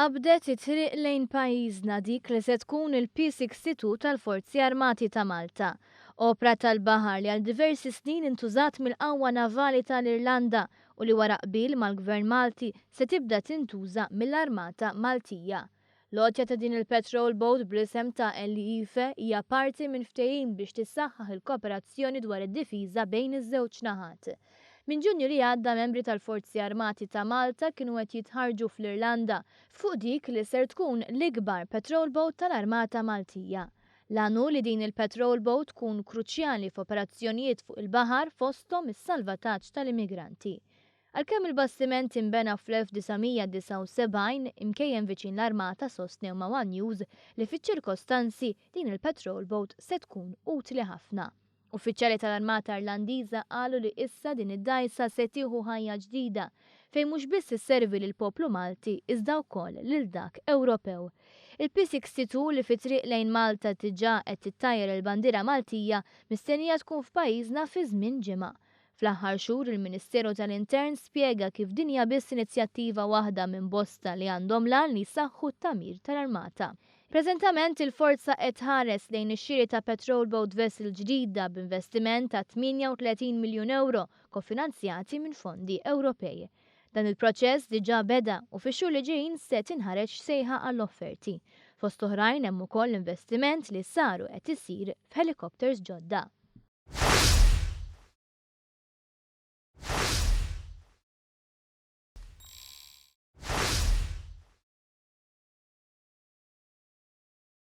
Qabdet it-triq lejn pajjiżna dik li se tkun il-P62 tal-Forzi Armati ta' Malta, opra tal-baħar li għal diversi snin intużat mill-Qawwa Navali tal-Irlanda u li wara qbil mal-Gvern Malti se tibda tintuża mill-Armata Maltija. L-għotja ta' din il-Patrol Boat bl-isem ta' Ellife hija parti minn ftehim biex tissaħħaħ il-kooperazzjoni dwar id-difiża bejn iż-żewġ naħat. Minn Ġunju li għadda membri tal-Forzi Armati ta' Malta kienu qed jitħarġu fl-Irlanda fuq dik li ser tkun l-ikbar patrol boat tal-Armata Maltija. L-għanu li din il-patrol boat tkun kruċjali f'operazzjonijiet fuq il-baħar fosthom is-salvataġġ tal-immigranti. Għalkemm il-bastiment imbena fl-1979 imkejjem viċin l-Armata sostnew ma' One News li fiċ-ċirkostanzi din il-patrol boat se tkun utli ħafna. Uffiċjali tal-Armata Irlandiża qalu li issa din id-dgħajsa se tieħu ħajja ġdida fejn mhux biss isservi lil poplu Malti iżda wkoll lil dak Ewropew. Il-P62 li fi triq lejn Malta diġà qed tittajjer il-bandiera Maltija mistennija tkun f'pajjiżna fi żmien ġimgħa. Fl-aħħar xhur il-Ministeru tal-Intern spjega kif din hija biss inizjattiva waħda minn bosta li għandhom lan li jsaħħu t-tagħmir tal-Armata. Preżentament il-forza qed ħares lejn ix-xiri ta' patrol boat vessel ġdida b'investiment ta' 38 miljun euro kofinanzjati minn fondi Ewropej. Dan il-proċess diġà beda u fix-xhur li ġejjin se tinħareġ sejħa għall-offerti. Fost oħrajn hemm ukoll investiment li saru qed isir f'helikopters ġodda.